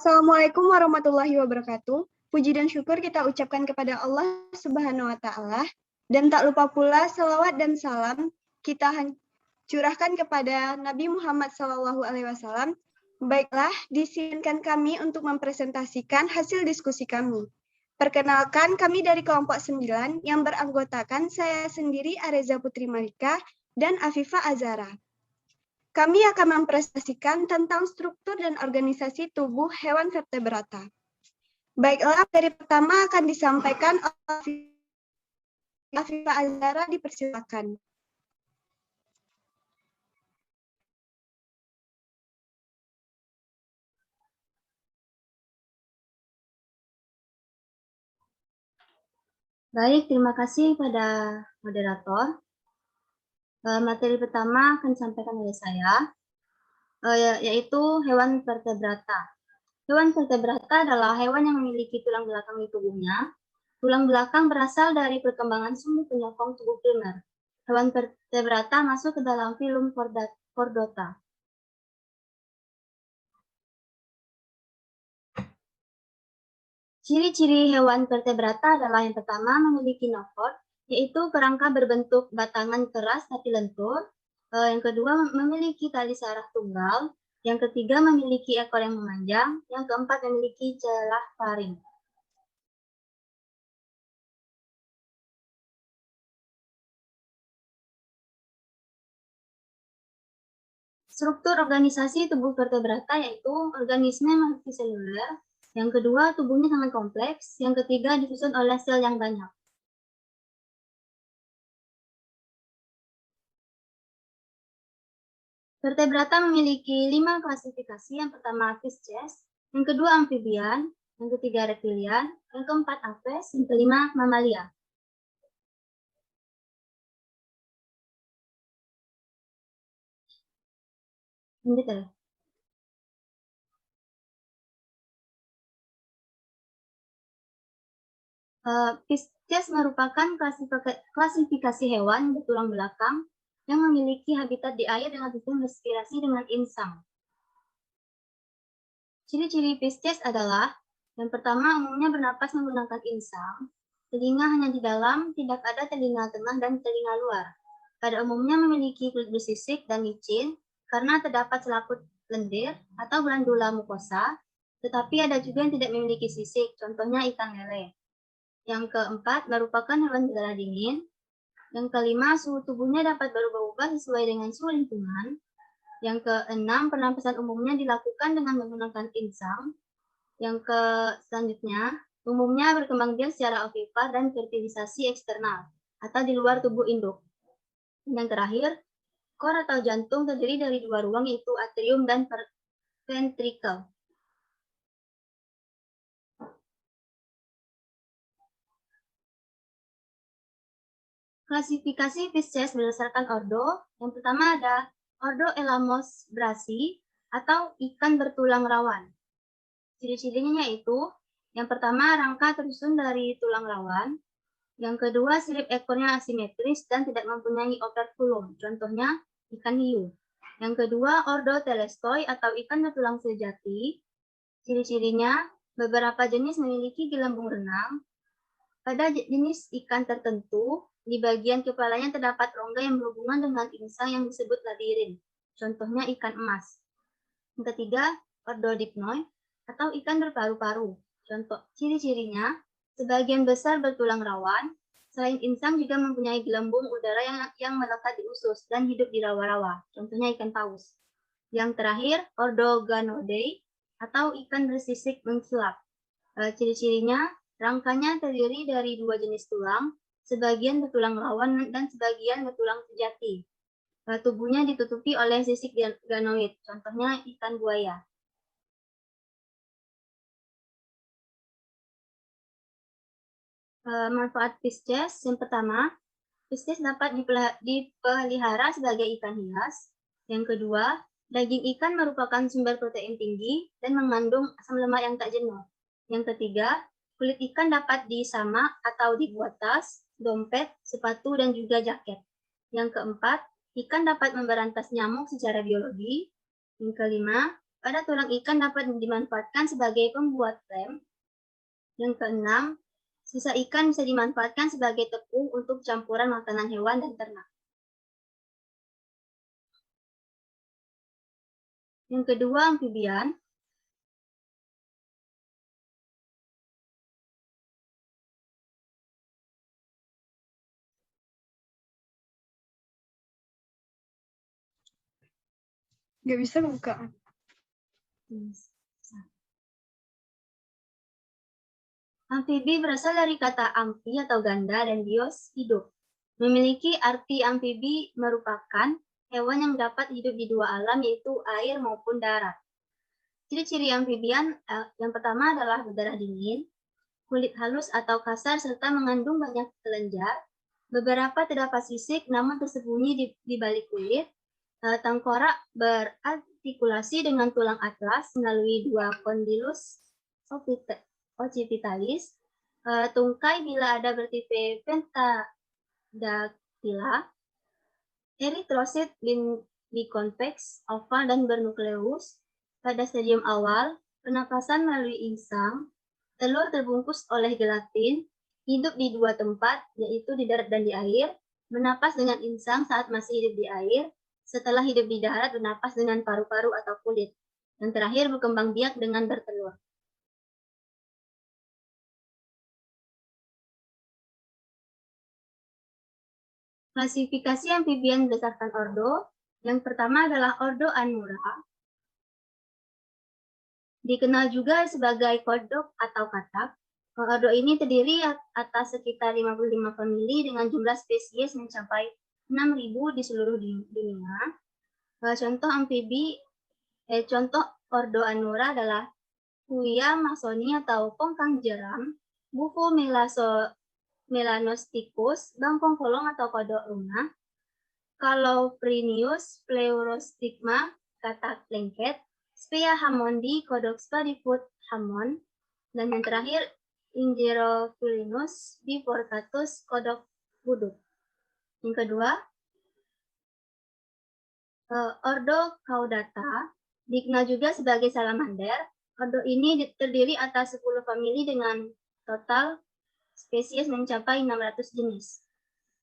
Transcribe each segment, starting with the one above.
Assalamualaikum warahmatullahi wabarakatuh. Puji dan syukur kita ucapkan kepada Allah Subhanahu wa Ta'ala, dan tak lupa pula salawat dan salam kita curahkan kepada Nabi Muhammad SAW. Baiklah, diizinkan kami untuk mempresentasikan hasil diskusi kami. Perkenalkan, kami dari kelompok 9 yang beranggotakan saya sendiri, Areza Putri Malika, dan Afifa Azara. Kami akan mempresentasikan tentang struktur dan organisasi tubuh hewan vertebrata. Baiklah, dari pertama akan disampaikan oleh Afifa Azara, dipersilakan. Baik, terima kasih pada moderator. Materi pertama akan disampaikan oleh saya, yaitu hewan vertebrata. Hewan vertebrata adalah hewan yang memiliki tulang belakang di tubuhnya. Tulang belakang berasal dari perkembangan sumbu penyokong tubuh primer. Hewan vertebrata masuk ke dalam filum Chordata. Ciri-ciri hewan vertebrata adalah yang pertama memiliki notot, yaitu kerangka berbentuk batangan keras tapi lentur. Yang kedua memiliki tali saraf tunggal. Yang ketiga memiliki ekor yang memanjang. Yang keempat memiliki celah faring. Struktur organisasi tubuh vertebrata yaitu organisme multiseluler. Yang kedua, tubuhnya sangat kompleks. Yang ketiga, disusun oleh sel yang banyak. Vertebrata memiliki 5 klasifikasi. Yang pertama Fisces, yang kedua amfibian, yang ketiga reptilian, yang keempat aves, yang kelima mamalia. Lanjut ya. Fisces merupakan klasifikasi hewan bertulang belakang yang memiliki habitat di air dengan sistem respirasi dengan insang. Ciri-ciri Pisces adalah, yang pertama umumnya bernapas menggunakan insang, telinga hanya di dalam, tidak ada telinga tengah dan telinga luar. Pada umumnya memiliki kulit bersisik dan licin karena terdapat selaput lendir atau glandula mukosa, tetapi ada juga yang tidak memiliki sisik, contohnya ikan lele. Yang keempat merupakan hewan berdarah dingin. Yang kelima, suhu tubuhnya dapat berubah-ubah sesuai dengan suhu lingkungan. Yang keenam, pernapasan umumnya dilakukan dengan menggunakan insang. Yang selanjutnya, umumnya berkembang biak secara ovipar dan fertilisasi eksternal atau di luar tubuh induk. Yang terakhir, kor atau jantung terdiri dari 2 ruang yaitu atrium dan ventricle. Klasifikasi Pisces berdasarkan ordo. Yang pertama ada ordo Elamosbraci atau ikan bertulang rawan. Ciri-cirinya yaitu, yang pertama rangka tersusun dari tulang rawan. Yang kedua sirip ekornya asimetris dan tidak mempunyai operculum, contohnya ikan hiu. Yang kedua ordo Telestoi atau ikan bertulang sejati. Ciri-cirinya, beberapa jenis memiliki gelembung renang. Pada jenis ikan tertentu, di bagian kepalanya terdapat rongga yang berhubungan dengan insang yang disebut labirin, contohnya ikan emas. Yang ketiga, ordo Dipnoi atau ikan berparu-paru. Contoh ciri-cirinya, sebagian besar bertulang rawan, selain insang juga mempunyai gelembung udara yang melekat di usus dan hidup di rawa-rawa, contohnya ikan paus. Yang terakhir, ordo Ganodei atau ikan bersisik mengkilap. Ciri-cirinya, rangkanya terdiri dari 2 jenis tulang, sebagian bertulang rawan dan sebagian bertulang sejati. Tubuhnya ditutupi oleh sisik ganoid, contohnya ikan buaya. Manfaat Pisces, yang pertama, Pisces dapat dipelihara sebagai ikan hias. Yang kedua, daging ikan merupakan sumber protein tinggi dan mengandung asam lemak yang tak jenuh. Yang ketiga, kulit ikan dapat disamak atau dibuat tas, dompet, sepatu, dan juga jaket. Yang keempat, ikan dapat memberantas nyamuk secara biologi. Yang kelima, Pada tulang ikan dapat dimanfaatkan sebagai pembuat lem. Yang keenam, sisa ikan bisa dimanfaatkan sebagai tepung untuk campuran makanan hewan dan ternak. Yang kedua, amfibian. Nggak bisa buka. Amfibi berasal dari kata amfi atau ganda dan bios hidup. Memiliki arti amfibi merupakan hewan yang dapat hidup di dua alam, yaitu air maupun darat. Ciri-ciri amfibian yang pertama adalah berdarah dingin, kulit halus atau kasar serta mengandung banyak kelenjar. Beberapa terdapat sisik namun tersembunyi di balik kulit. Tengkorak berartikulasi dengan tulang atlas melalui dua kondilus occipitalis. Tungkai bila ada bertipe pentadactyla. Eritrosit biconvex, oval dan bernukleus. Pada stadium awal, penapasan melalui insang, telur terbungkus oleh gelatin, hidup di dua tempat, yaitu di darat dan di air, bernapas dengan insang saat masih hidup di air, setelah hidup di darat bernapas dengan paru-paru atau kulit, dan terakhir berkembang biak dengan bertelur. Klasifikasi amfibian berdasarkan ordo. Yang pertama adalah ordo Anura. Dikenal juga sebagai kodok atau katak. Ordo ini terdiri atas sekitar 55 famili dengan jumlah spesies mencapai 6.000 di seluruh dunia. Contoh ordo Anura adalah Huia masoni atau pongkang jeram, Bufo melanosticus, bangkong kolong atau kodok lunga, Calophrinius pleurostigma, katak lengket, Spea hammondi, kodok spadifut hammond, dan yang terakhir Ingerophilinus biforcatus, kodok buduk. Yang kedua, ordo Caudata, dikenal juga sebagai salamander. Ordo ini terdiri atas 10 famili dengan total spesies mencapai 600 jenis.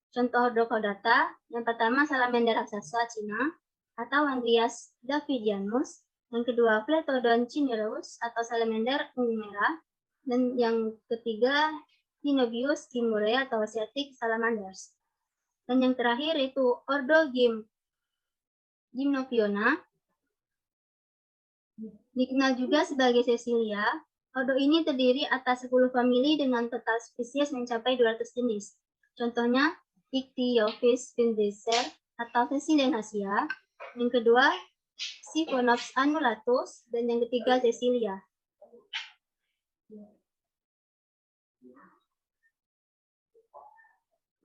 Contoh ordo Caudata, yang pertama salamander raksasa Cina atau Andrias davidianus, yang kedua Pletodon cinereus atau salamander ungu merah, dan yang ketiga Hinobius kimure atau Asiatic salamanders. Dan yang terakhir itu ordo Gymnophiona, dikenal juga sebagai Cecilia. Ordo ini terdiri atas 10 famili dengan total spesies mencapai 200 jenis. Contohnya Ichthyophis vindicer atau Cecilianaceae, yang kedua Siphonops annulatus, dan yang ketiga Cecilia.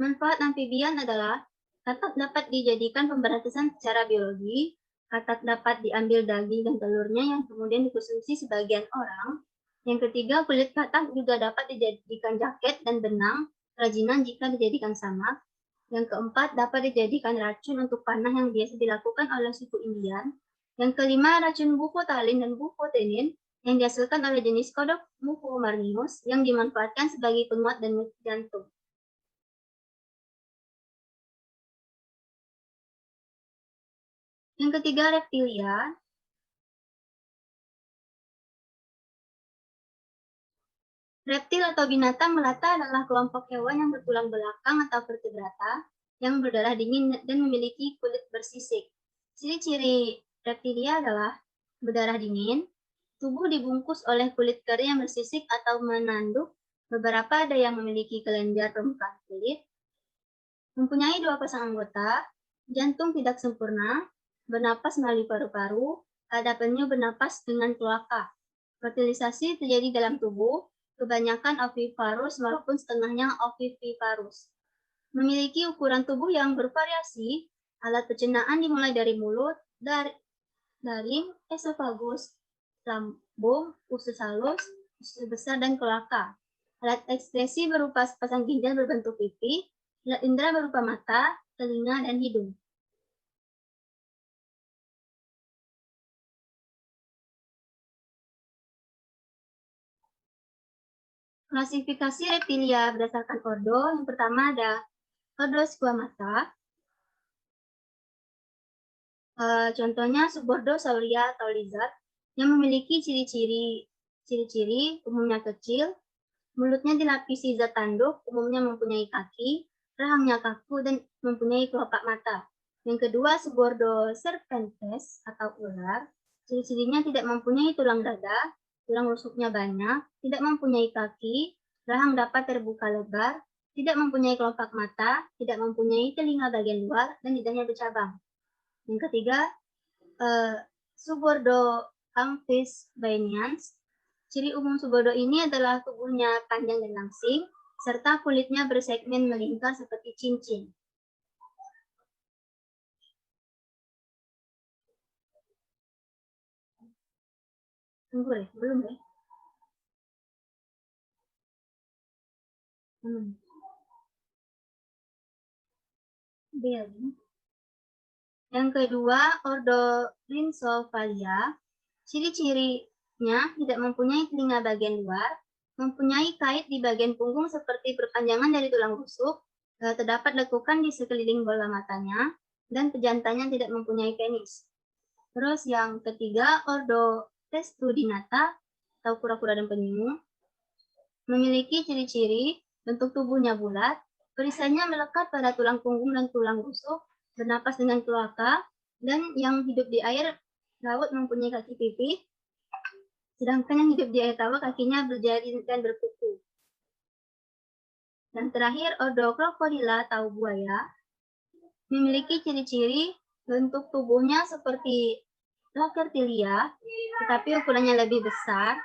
Manfaat amfibian adalah katak dapat dijadikan pemberantasan secara biologi, katak dapat diambil daging dan telurnya yang kemudian dikonsumsi sebagian orang. Yang ketiga, kulit katak juga dapat dijadikan jaket dan benang kerajinan jika dijadikan samak. Yang keempat, dapat dijadikan racun untuk panah yang biasa dilakukan oleh suku Indian. Yang kelima, racun bufotalin dan bufotenin yang dihasilkan oleh jenis kodok Mucomarnus yang dimanfaatkan sebagai penguat dan jantung. Yang ketiga, reptilia. Reptil atau binatang melata adalah kelompok hewan yang bertulang belakang atau vertebrata yang berdarah dingin dan memiliki kulit bersisik. Ciri-ciri reptilia adalah berdarah dingin, tubuh dibungkus oleh kulit kering yang bersisik atau menanduk, beberapa ada yang memiliki kelenjar permukaan kulit, mempunyai 2 pasang anggota, jantung tidak sempurna, bernapas melalui paru-paru, ada penyu bernapas dengan kloaka. Fertilisasi terjadi dalam tubuh, kebanyakan oviparus maupun setengahnya oviviparus. Memiliki ukuran tubuh yang bervariasi, alat pencernaan dimulai dari mulut, daring, esofagus, lambung, usus halus, usus besar, dan kloaka. Alat ekspresi berupa sepasang ginjal berbentuk pipi, alat indera berupa mata, telinga, dan hidung. Klasifikasi reptilia berdasarkan ordo, yang pertama ada ordo Squamata. Contohnya subordo Sauria atau lizard yang memiliki ciri-ciri umumnya kecil, mulutnya dilapisi zat tanduk, umumnya mempunyai kaki, rahangnya kaku dan mempunyai kelopak mata. Yang kedua subordo Serpentes atau ular, ciri-cirinya tidak mempunyai tulang dada, tulang rusuknya banyak, tidak mempunyai kaki, rahang dapat terbuka lebar, tidak mempunyai kelopak mata, tidak mempunyai telinga bagian luar, dan lidahnya bercabang. Yang ketiga, subordo Amphisbaenians. Ciri umum subordo ini adalah tubuhnya panjang dan langsing, serta kulitnya bersegmen melingkar seperti cincin. Tunggu deh, belum deh. Yang kedua, ordo Rhynchophalia. Ciri-cirinya tidak mempunyai telinga bagian luar, mempunyai kait di bagian punggung seperti perpanjangan dari tulang rusuk, terdapat lekukan di sekeliling bola matanya, dan pejantannya tidak mempunyai penis. Terus yang ketiga, ordo Testudinata atau kura-kura dan penyu, memiliki ciri-ciri bentuk tubuhnya bulat, perisainya melekat pada tulang punggung dan tulang rusuk, bernapas dengan kloaka, dan yang hidup di air laut mempunyai kaki pipih, sedangkan yang hidup di air tawar kakinya berjari dan berkuku. Dan terakhir, ordo Crocodila atau buaya, memiliki ciri-ciri bentuk tubuhnya seperti Lacertilia, tetapi ukurannya lebih besar,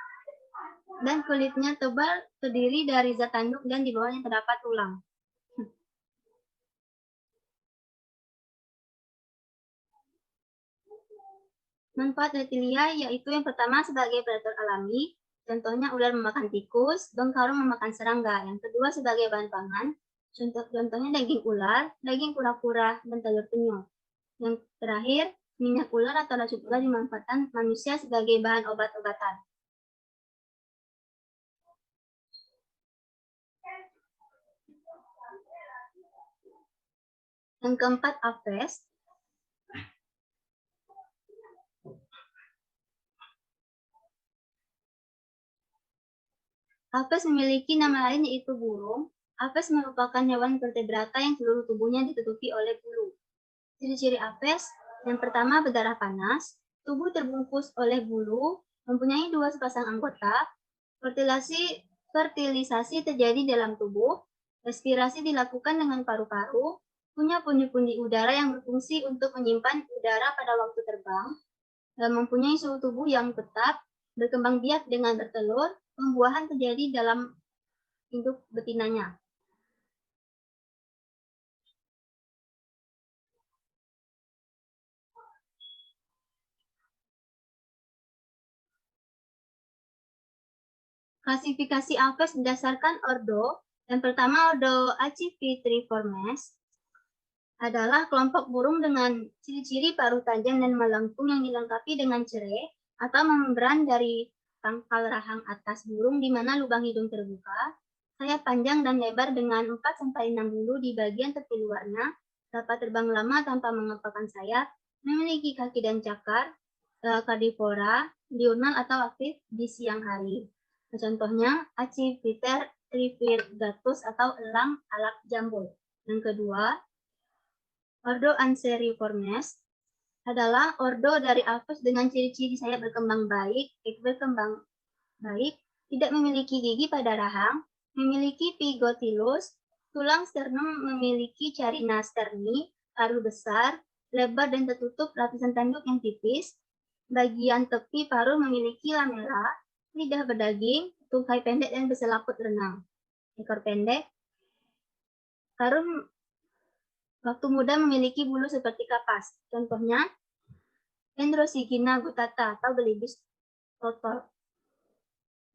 dan kulitnya tebal, terdiri dari zat tanduk dan di bawahnya terdapat tulang. Manfaat reptilia yaitu yang pertama sebagai predator alami, contohnya ular memakan tikus, bengkarung memakan serangga. Yang kedua sebagai bahan pangan, contohnya daging ular, daging kura-kura, dan telur penyu. Yang terakhir, minyak ular atau racun ular dimanfaatkan manusia sebagai bahan obat-obatan. Yang keempat, Apes. Apes memiliki nama lain yaitu burung. Apes merupakan hewan vertebrata yang seluruh tubuhnya ditutupi oleh bulu. Ciri-ciri apes, yang pertama berdarah panas, tubuh terbungkus oleh bulu, mempunyai 2 sepasang anggota, fertilisasi terjadi dalam tubuh, respirasi dilakukan dengan paru-paru, punya pundi-pundi udara yang berfungsi untuk menyimpan udara pada waktu terbang, dan mempunyai suhu tubuh yang tetap, berkembang biak dengan bertelur, pembuahan terjadi dalam induk betinanya. Klasifikasi apes berdasarkan ordo. Yang pertama, ordo Accipitriformes adalah kelompok burung dengan ciri-ciri paruh tajam dan melengkung yang dilengkapi dengan cerai atau membran dari pangkal rahang atas burung di mana lubang hidung terbuka, sayap panjang dan lebar dengan 4-6 bulu di bagian tepi luarnya, dapat terbang lama tanpa mengepakkan sayap, memiliki kaki dan cakar, karnivora, diurnal atau aktif di siang hari. Contohnya Accipiter trivirgatus atau elang alak jambul. Yang kedua, ordo Anseriformes adalah ordo dari apes dengan ciri-ciri sayap berkembang baik, tidak memiliki gigi pada rahang, memiliki pigotilus, tulang sternum memiliki carina sterni, paruh besar, lebar dan tertutup lapisan tanduk yang tipis, bagian tepi paruh memiliki lamela, lidah berdaging, tungkai pendek dan berselaput renang. Ekor pendek. Paruh waktu muda memiliki bulu seperti kapas. Contohnya, Dendrosigina gutata atau belibis totor.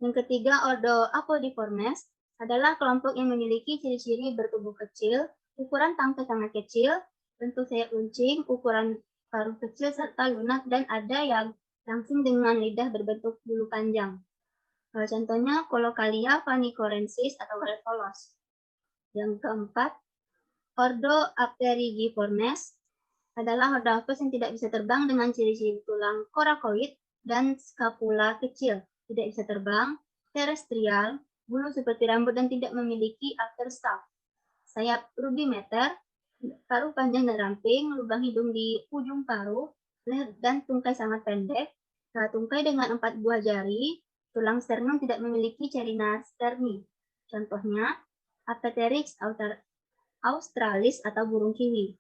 Yang ketiga, ordo Apodiformes adalah kelompok yang memiliki ciri-ciri bertubuh kecil, ukuran tangkai sangat kecil, bentuk sayap runcing, ukuran paruh kecil serta lunak, dan ada yang langsing dengan lidah berbentuk bulu panjang. Contohnya Colocalia vanicorensis atau Revolos. Yang keempat, ordo Apterigiformes adalah ordo apes yang tidak bisa terbang dengan ciri-ciri tulang korakoid dan skapula kecil, tidak bisa terbang, terestrial, bulu seperti rambut dan tidak memiliki afterstaff. Sayap rudimeter, paruh panjang dan ramping, lubang hidung di ujung paruh, leher dan tungkai sangat pendek, tungkai dengan 4 buah jari, tulang sternum tidak memiliki carina sterni. Contohnya, Apteryx australis atau burung kiwi.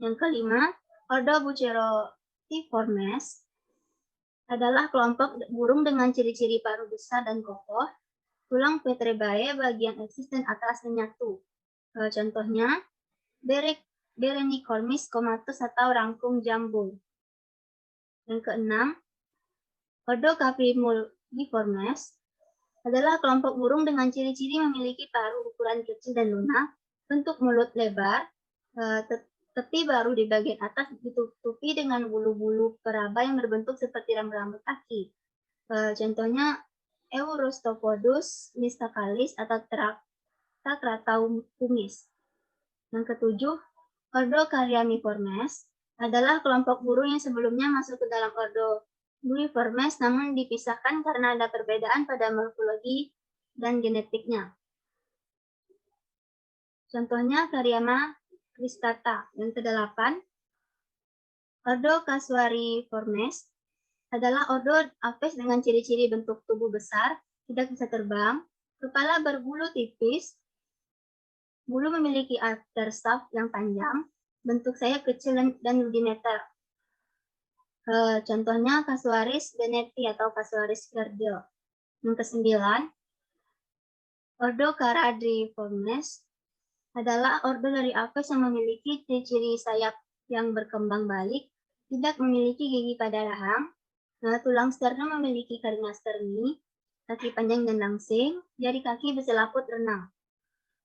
Yang kelima, ordo Bucerotiformes adalah kelompok burung dengan ciri-ciri paruh besar dan kokoh, tulang vertebrae bagian eksis dan atas menyatu. Contohnya, Berenicornis comatus atau rangkung jambul. Yang keenam, ordo Caprimulgiformes adalah kelompok burung dengan ciri-ciri memiliki paruh ukuran kecil dan lunak, bentuk mulut lebar, tepi baru di bagian atas ditutupi dengan bulu-bulu peraba yang berbentuk seperti rambut kaki. Contohnya Eurostophodus mystacalis atau Tacratacumis. Yang ketujuh, ordo Cariamiformes adalah kelompok burung yang sebelumnya masuk ke dalam ordo Buiformes namun dipisahkan karena ada perbedaan pada morfologi dan genetiknya. Contohnya Cariama cristata. Yang kedelapan, ordo Casuariiformes adalah ordo apes dengan ciri-ciri bentuk tubuh besar, tidak bisa terbang, kepala berbulu tipis, bulu memiliki afterstaff yang panjang, bentuk sayap kecil dan rudimeter. Contohnya Casuaris benneti atau Casuaris verdeo. Yang kesembilan, ordo Caradriiformes adalah ordo dari apes yang memiliki ciri-ciri sayap yang berkembang balik, tidak memiliki gigi pada rahang, tulang sternum memiliki carina sterni, kaki panjang dan langsing, jari kaki berselaput renang.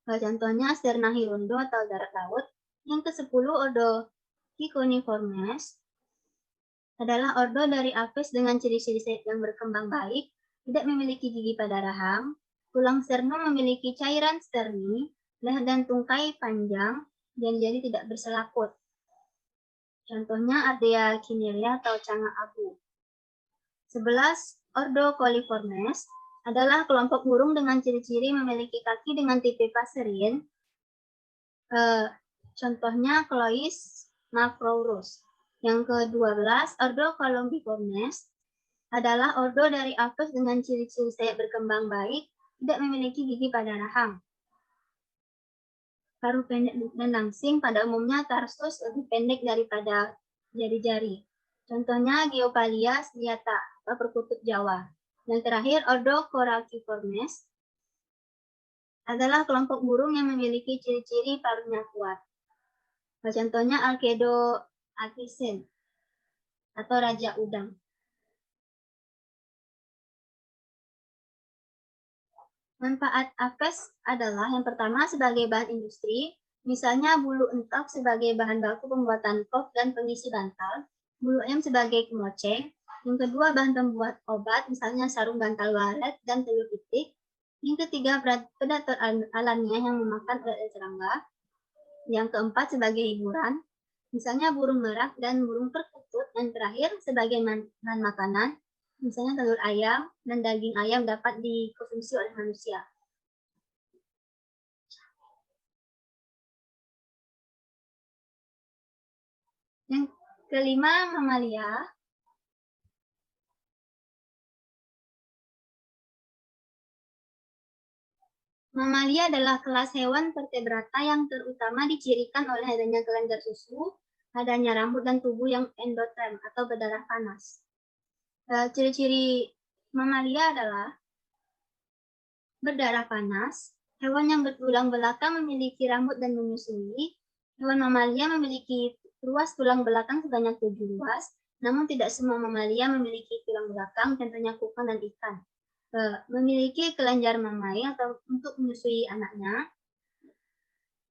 Contohnya Sternahirundo atau darat laut. Yang ke-10 ordo Ciconiformes adalah ordo dari apes dengan ciri-ciri sayap yang berkembang baik, tidak memiliki gigi pada rahang, tulang sternum memiliki cairan sterni, leher dan tungkai panjang, dan jari tidak berselaput. Contohnya Ardea cinerea atau canga abu. 11. Ordo Coliformes adalah kelompok burung dengan ciri-ciri memiliki kaki dengan tipe passerine. Contohnya Chlois macrourus. Yang ke-12, ordo Columbiformes adalah ordo dari apes dengan ciri-ciri sayap berkembang baik, tidak memiliki gigi pada rahang. Paruh pendek dan langsing, pada umumnya tarsus lebih pendek daripada jari-jari. Contohnya Geopalia striata atau perkutut Jawa. Yang terakhir, ordo Coraciformes adalah kelompok burung yang memiliki ciri-ciri paruhnya kuat. Contohnya Alcedo atricen atau raja udang. Manfaat apes adalah yang pertama sebagai bahan industri, misalnya bulu entok sebagai bahan baku pembuatan kop dan pengisi bantal, bulu ayam sebagai kemoceng. Yang kedua, bahan pembuat obat, misalnya sarung bantal walet dan telur itik. Yang ketiga, predator alamiah yang memakan ulat dan serangga. Yang keempat, sebagai hiburan, misalnya burung merak dan burung perkutut. Yang terakhir, sebagai bahan makanan, misalnya telur ayam dan daging ayam dapat dikonsumsi oleh manusia. Yang kelima, mamalia. Mamalia adalah kelas hewan vertebrata yang terutama dicirikan oleh adanya kelenjar susu, adanya rambut dan tubuh yang endoterm atau berdarah panas. Ciri-ciri mamalia adalah berdarah panas, hewan yang bertulang belakang memiliki rambut dan menyusui. Hewan mamalia memiliki ruas tulang belakang sebanyak 7 ruas, namun tidak semua mamalia memiliki tulang belakang, contohnya kukang dan ikan. Memiliki kelenjar mamai atau untuk menyusui anaknya.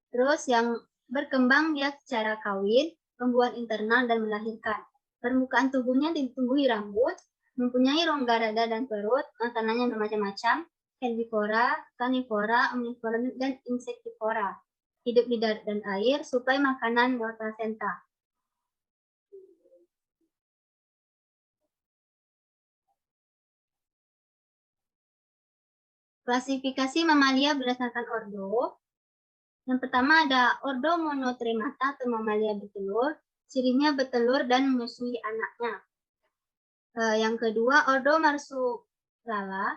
Terus yang berkembang biak secara kawin, pembuahan internal dan melahirkan. Permukaan tubuhnya ditumbuhi rambut, Mempunyai rongga dada dan perut, makanannya bermacam-macam, herbivora, karnivora, omnivora, dan insektivora. Hidup di darat dan air, suplai makanan lewat plasenta. Klasifikasi mamalia berdasarkan ordo. Yang pertama ada ordo Monotremata atau mamalia bertelur. Cirinya bertelur dan menyusui anaknya. Yang kedua ordo Marsupiala.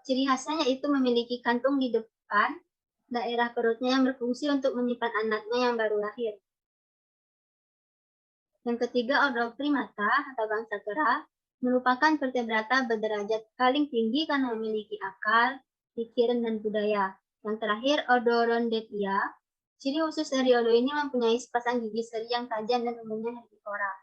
Ciri khasnya yaitu memiliki kantung di depan daerah perutnya yang berfungsi untuk menyimpan anaknya yang baru lahir. Yang ketiga ordo Primata atau bangsa kera merupakan vertebrata berderajat paling tinggi karena memiliki akal, pikiran, dan budaya. Yang terakhir, ordo Rondetia. Ciri khusus dari ordo ini mempunyai sepasang gigi seri yang tajam dan umumnya herbivora.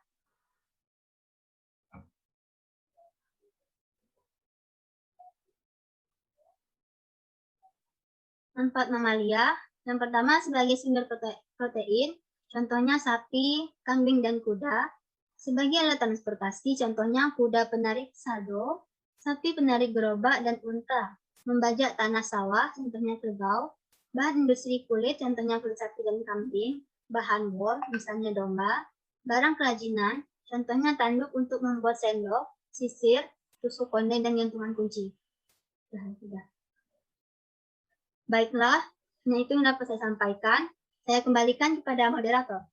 Manfaat mamalia. Yang pertama, sebagai sumber protein, contohnya sapi, kambing, dan kuda. Sebagai alat transportasi, contohnya kuda penarik sado, sapi penarik gerobak, dan unta. Membajak tanah sawah, contohnya kerbau. Bahan industri kulit, contohnya kulit sapi dan kambing. Bahan wol, misalnya domba. Barang kerajinan, contohnya tanduk untuk membuat sendok, sisir, tusuk konde, dan gantungan kunci. Baiklah, itu yang dapat saya sampaikan. Saya kembalikan kepada moderator.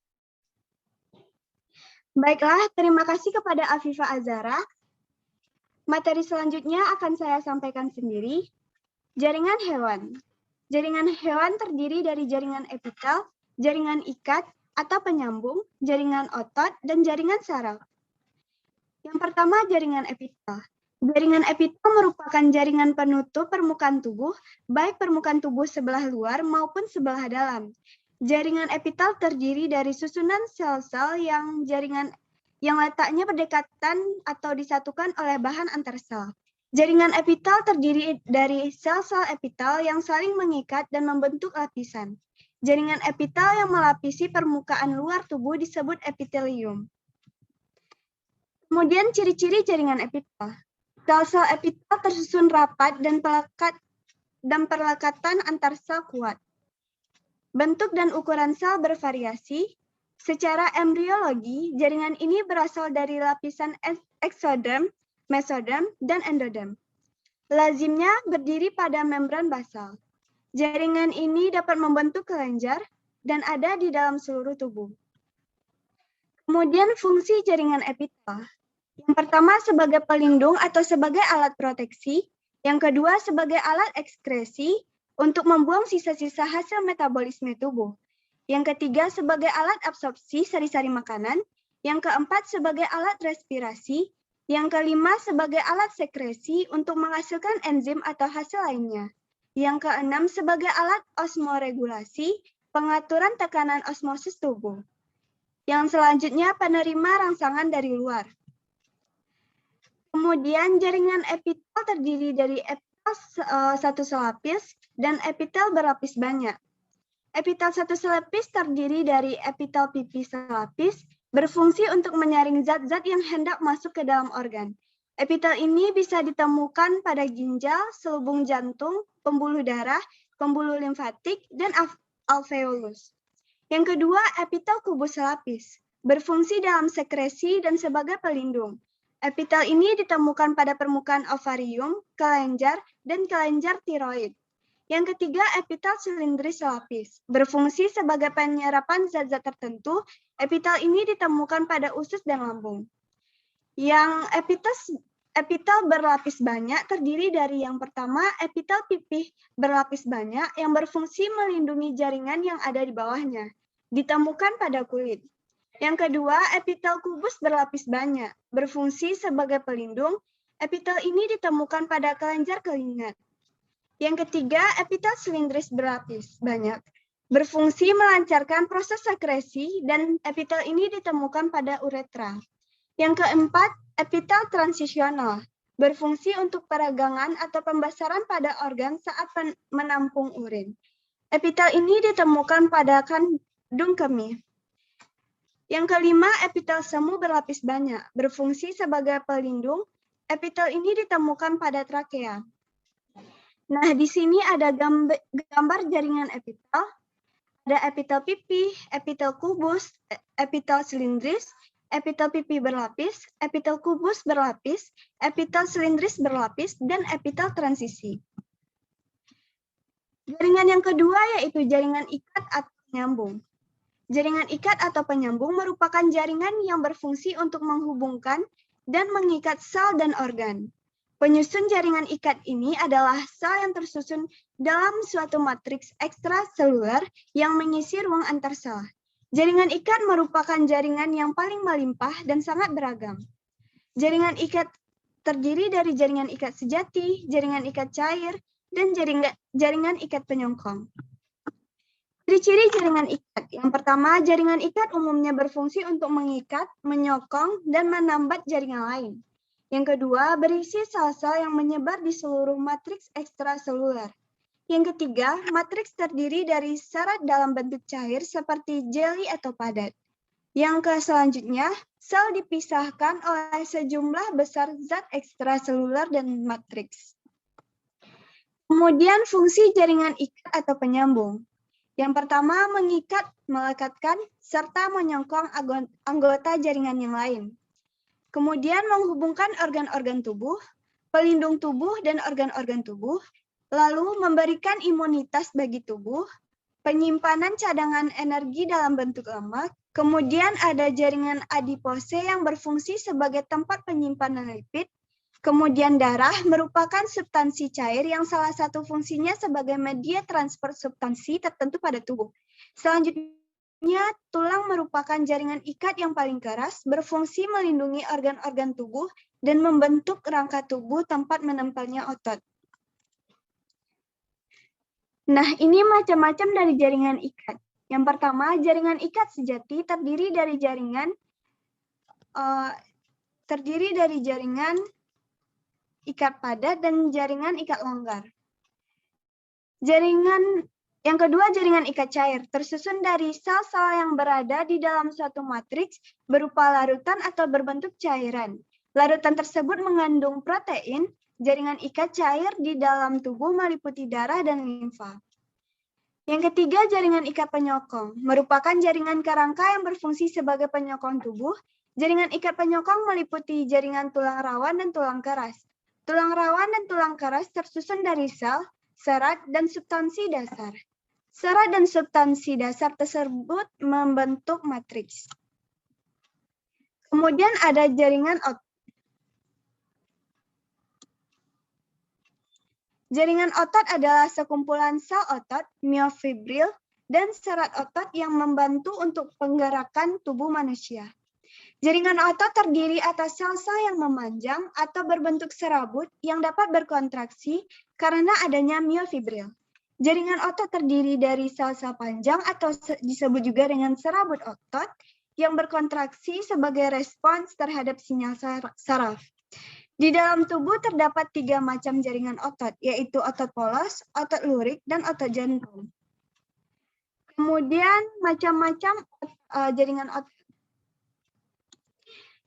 Baiklah, terima kasih kepada Afifah Azhara. Materi selanjutnya akan saya sampaikan sendiri. Jaringan hewan. Jaringan hewan terdiri dari jaringan epitel, jaringan ikat atau penyambung, jaringan otot, dan jaringan saraf. Yang pertama, jaringan epitel. Jaringan epitel merupakan jaringan penutup permukaan tubuh, baik permukaan tubuh sebelah luar maupun sebelah dalam. Jaringan epitel terdiri dari susunan sel-sel yang letaknya berdekatan atau disatukan oleh bahan antar sel. Jaringan epitel terdiri dari sel-sel epitel yang saling mengikat dan membentuk lapisan. Jaringan epitel yang melapisi permukaan luar tubuh disebut epitelium. Kemudian ciri-ciri jaringan epitel. Sel-sel epitel tersusun rapat dan perlekatan antar sel kuat. Bentuk dan ukuran sel bervariasi. Secara embriologi, jaringan ini berasal dari lapisan eksoderm, mesoderm, dan endoderm. Lazimnya berdiri pada membran basal. Jaringan ini dapat membentuk kelenjar dan ada di dalam seluruh tubuh. Kemudian fungsi jaringan epitel. Yang pertama sebagai pelindung atau sebagai alat proteksi. Yang kedua sebagai alat ekskresi untuk membuang sisa-sisa hasil metabolisme tubuh. Yang ketiga sebagai alat absorpsi sari-sari makanan. Yang keempat sebagai alat respirasi. Yang kelima sebagai alat sekresi untuk menghasilkan enzim atau hasil lainnya. Yang keenam sebagai alat osmoregulasi, pengaturan tekanan osmosis tubuh. Yang selanjutnya penerima rangsangan dari luar. Kemudian jaringan epitel terdiri dari epitel satu selapis dan epitel berlapis banyak. Epitel satu selapis terdiri dari epitel pipi selapis, berfungsi untuk menyaring zat-zat yang hendak masuk ke dalam organ. Epitel ini bisa ditemukan pada ginjal, selubung jantung, pembuluh darah, pembuluh limfatik, dan alveolus. Yang kedua, epitel kubus selapis, berfungsi dalam sekresi dan sebagai pelindung. Epitel ini ditemukan pada permukaan ovarium, kelenjar, dan kelenjar tiroid. Yang ketiga, epitel silindris selapis, berfungsi sebagai penyerapan zat-zat tertentu. Epitel ini ditemukan pada usus dan lambung. Yang epitel berlapis banyak terdiri dari yang pertama, epitel pipih berlapis banyak yang berfungsi melindungi jaringan yang ada di bawahnya, ditemukan pada kulit. Yang kedua, epitel kubus berlapis banyak, berfungsi sebagai pelindung. Epitel ini ditemukan pada kelenjar keringat. Yang ketiga, epitel silindris berlapis banyak, berfungsi melancarkan proses sekresi dan epitel ini ditemukan pada uretra. Yang keempat, epitel transisional, berfungsi untuk peragangan atau pembasaran pada organ saat menampung urin. Epitel ini ditemukan pada kandung kemih. Yang kelima, epitel semu berlapis banyak, berfungsi sebagai pelindung. Epitel ini ditemukan pada trakea. Nah, di sini ada gambar jaringan epitel. Ada epitel pipi, epitel kubus, epitel silindris, epitel pipi berlapis, epitel kubus berlapis, epitel silindris berlapis, dan epitel transisi. Jaringan yang kedua yaitu jaringan ikat atau penyambung. Jaringan ikat atau penyambung merupakan jaringan yang berfungsi untuk menghubungkan dan mengikat sel dan organ. Penyusun jaringan ikat ini adalah sel yang tersusun dalam suatu matriks ekstraseluler yang mengisi ruang antar sel. Jaringan ikat merupakan jaringan yang paling melimpah dan sangat beragam. Jaringan ikat terdiri dari jaringan ikat sejati, jaringan ikat cair, dan jaringan ikat penyongkong. Ciri-ciri jaringan ikat. Yang pertama, jaringan ikat umumnya berfungsi untuk mengikat, menyokong, dan menambat jaringan lain. Yang kedua, berisi sel-sel yang menyebar di seluruh matriks ekstraseluler. Yang ketiga, matriks terdiri dari serat dalam bentuk cair seperti jeli atau padat. Yang selanjutnya, sel dipisahkan oleh sejumlah besar zat ekstraseluler dan matriks. Kemudian fungsi jaringan ikat atau penyambung. Yang pertama, mengikat, melekatkan, serta menyongkong anggota jaringan yang lain. Kemudian menghubungkan organ-organ tubuh, pelindung tubuh dan organ-organ tubuh, lalu memberikan imunitas bagi tubuh, penyimpanan cadangan energi dalam bentuk lemak, kemudian ada jaringan adipose yang berfungsi sebagai tempat penyimpanan lipid, kemudian darah merupakan substansi cair yang salah satu fungsinya sebagai media transfer substansi tertentu pada tubuh. Selanjutnya, tulang merupakan jaringan ikat yang paling keras, berfungsi melindungi organ-organ tubuh dan membentuk rangka tubuh tempat menempelnya otot. Nah, ini macam-macam dari jaringan ikat. Yang pertama, jaringan ikat sejati terdiri dari jaringan ikat padat dan jaringan ikat longgar. Yang kedua, jaringan ikat cair, tersusun dari sel-sel yang berada di dalam suatu matriks berupa larutan atau berbentuk cairan. Larutan tersebut mengandung protein. Jaringan ikat cair di dalam tubuh meliputi darah dan limfa. Yang ketiga, jaringan ikat penyokong, merupakan jaringan kerangka yang berfungsi sebagai penyokong tubuh. Jaringan ikat penyokong meliputi jaringan tulang rawan dan tulang keras. Tulang rawan dan tulang keras tersusun dari sel, serat, dan substansi dasar. Serat dan substansi dasar tersebut membentuk matriks. Kemudian ada jaringan otot. Jaringan otot adalah sekumpulan sel otot, miofibril, dan serat otot yang membantu untuk penggerakan tubuh manusia. Jaringan otot terdiri atas sel-sel yang memanjang atau berbentuk serabut yang dapat berkontraksi karena adanya miofibril. Jaringan otot terdiri dari sel-sel panjang atau disebut juga dengan serabut otot yang berkontraksi sebagai respons terhadap sinyal saraf. Di dalam tubuh terdapat 3 macam jaringan otot, yaitu otot polos, otot lurik, dan otot jantung. Kemudian macam-macam jaringan otot.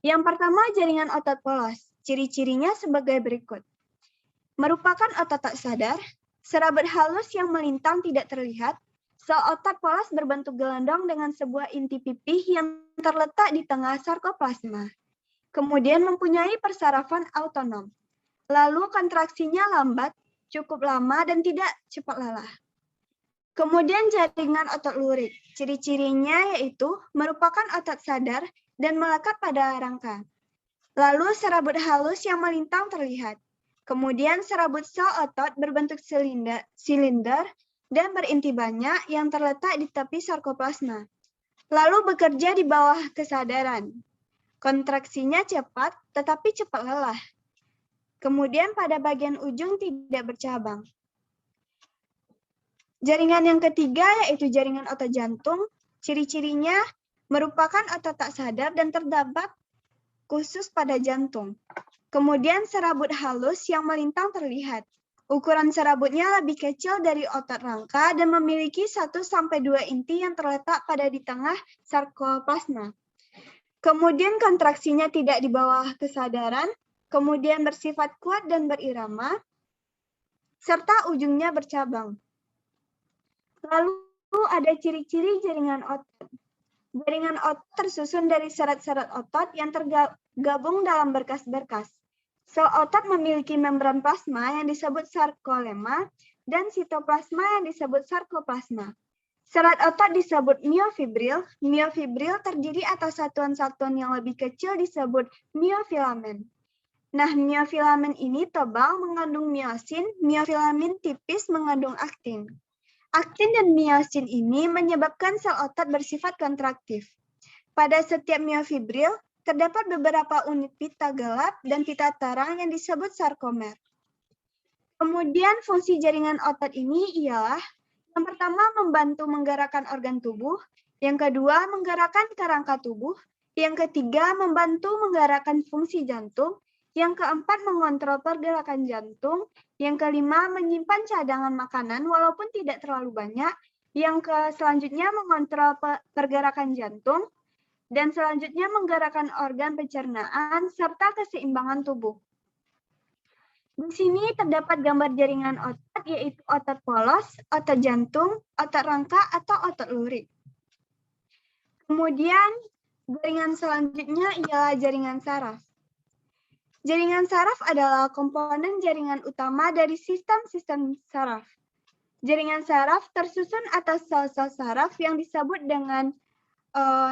Yang pertama, jaringan otot polos. Ciri-cirinya sebagai berikut. Merupakan otot tak sadar, serabut halus yang melintang tidak terlihat, sel otot polos berbentuk gelondong dengan sebuah inti pipih yang terletak di tengah sarkoplasma. Kemudian mempunyai persarafan autonom. Lalu kontraksinya lambat, cukup lama, dan tidak cepat lelah. Kemudian jaringan otot lurik. Ciri-cirinya yaitu merupakan otot sadar dan melekat pada rangka. Lalu serabut halus yang melintang terlihat. Kemudian serabut sel otot berbentuk silinder dan berinti banyak yang terletak di tepi sarkoplasma. Lalu bekerja di bawah kesadaran. Kontraksinya cepat, tetapi cepat lelah. Kemudian pada bagian ujung tidak bercabang. Jaringan yang ketiga yaitu jaringan otot jantung. Ciri-cirinya merupakan otot tak sadar dan terdapat khusus pada jantung. Kemudian serabut halus yang melintang terlihat. Ukuran serabutnya lebih kecil dari otot rangka dan memiliki 1-2 inti yang terletak pada di tengah sarkoplasma. Kemudian kontraksinya tidak di bawah kesadaran, kemudian bersifat kuat dan berirama, serta ujungnya bercabang. Lalu ada ciri-ciri jaringan otot. Jaringan otot tersusun dari serat-serat otot yang tergabung dalam berkas-berkas. Sel otot memiliki membran plasma yang disebut sarkolema dan sitoplasma yang disebut sarkoplasma. Serat otot disebut miofibril. Miofibril terdiri atas satuan-satuan yang lebih kecil disebut miofilamen. Nah, miofilamen ini tebal mengandung miosin, miofilamen tipis mengandung aktin. Aktin dan miosin ini menyebabkan sel otot bersifat kontraktif. Pada setiap miofibril, terdapat beberapa unit pita gelap dan pita terang yang disebut sarkomer. Kemudian fungsi jaringan otot ini ialah yang pertama membantu menggerakkan organ tubuh, yang kedua menggerakkan kerangka tubuh, yang ketiga membantu menggerakkan fungsi jantung, yang keempat mengontrol pergerakan jantung, yang kelima menyimpan cadangan makanan walaupun tidak terlalu banyak, yang selanjutnya mengontrol pergerakan jantung, dan selanjutnya menggerakkan organ pencernaan serta keseimbangan tubuh. Di sini terdapat gambar jaringan otot, yaitu otot polos, otot jantung, otot rangka, atau otot lurik. Kemudian, jaringan selanjutnya ialah jaringan saraf. Jaringan saraf adalah komponen jaringan utama dari sistem-sistem saraf. Jaringan saraf tersusun atas sel-sel saraf yang disebut dengan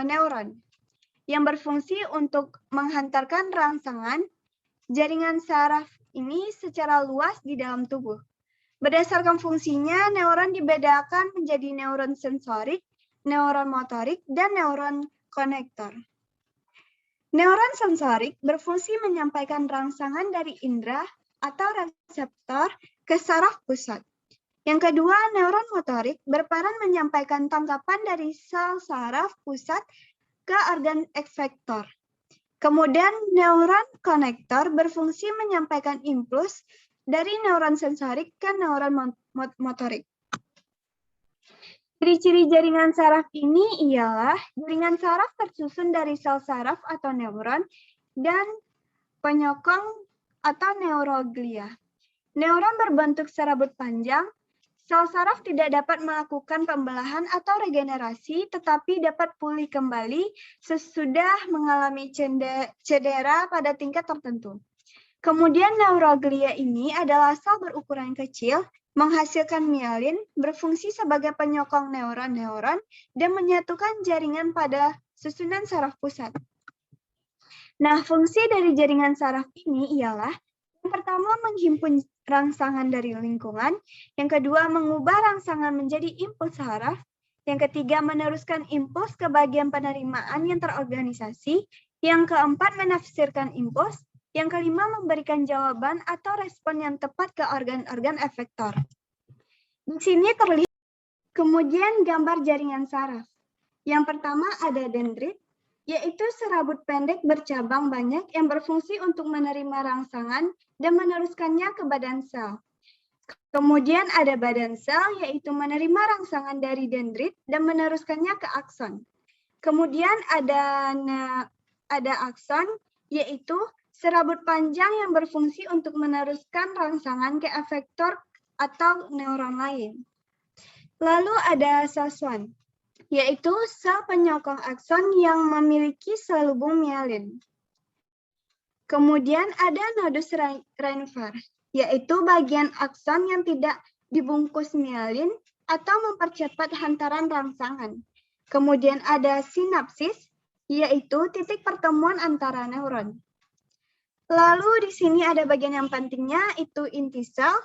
neuron, yang berfungsi untuk menghantarkan rangsangan jaringan saraf ini secara luas di dalam tubuh. Berdasarkan fungsinya, neuron dibedakan menjadi neuron sensorik, neuron motorik, dan neuron konektor. Neuron sensorik berfungsi menyampaikan rangsangan dari indera atau reseptor ke saraf pusat. Yang kedua, neuron motorik berperan menyampaikan tangkapan dari sel saraf pusat ke organ efektor. Kemudian neuron konektor berfungsi menyampaikan impuls dari neuron sensorik ke neuron motorik. Ciri-ciri jaringan saraf ini ialah jaringan saraf tersusun dari sel saraf atau neuron dan penyokong atau neuroglia. Neuron berbentuk serabut panjang. Sel saraf tidak dapat melakukan pembelahan atau regenerasi, tetapi dapat pulih kembali sesudah mengalami cedera pada tingkat tertentu. Kemudian neuroglia ini adalah sel berukuran kecil, menghasilkan mielin, berfungsi sebagai penyokong neuron-neuron, dan menyatukan jaringan pada susunan saraf pusat. Nah, fungsi dari jaringan saraf ini ialah yang pertama menghimpun rangsangan dari lingkungan, yang kedua mengubah rangsangan menjadi impuls saraf, yang ketiga meneruskan impuls ke bagian penerimaan yang terorganisasi, yang keempat menafsirkan impuls, yang kelima memberikan jawaban atau respon yang tepat ke organ-organ efektor. Di sini terlihat kemudian gambar jaringan saraf. Yang pertama ada dendrit, yaitu serabut pendek bercabang banyak yang berfungsi untuk menerima rangsangan dan meneruskannya ke badan sel. Kemudian ada badan sel, yaitu menerima rangsangan dari dendrit dan meneruskannya ke akson. Kemudian ada akson, yaitu serabut panjang yang berfungsi untuk meneruskan rangsangan ke efektor atau neuron lain. Lalu ada sel-swan, yaitu sel penyokong akson yang memiliki selubung mielin. Kemudian ada nodus Reinfer, yaitu bagian akson yang tidak dibungkus mielin atau mempercepat hantaran rangsangan. Kemudian ada sinapsis, yaitu titik pertemuan antara neuron. Lalu di sini ada bagian yang pentingnya, itu inti sel,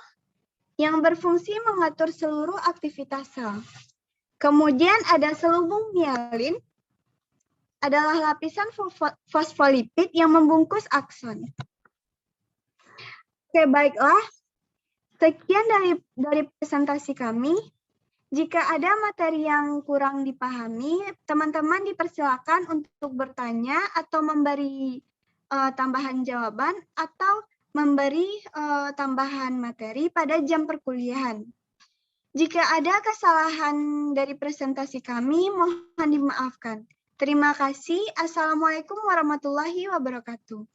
yang berfungsi mengatur seluruh aktivitas sel. Kemudian ada selubung mielin, adalah lapisan fosfolipid yang membungkus akson. Oke, baiklah. Sekian dari presentasi kami. Jika ada materi yang kurang dipahami, teman-teman dipersilakan untuk bertanya atau memberi tambahan jawaban atau memberi tambahan materi pada jam perkuliahan. Jika ada kesalahan dari presentasi kami, mohon dimaafkan. Terima kasih. Assalamualaikum warahmatullahi wabarakatuh.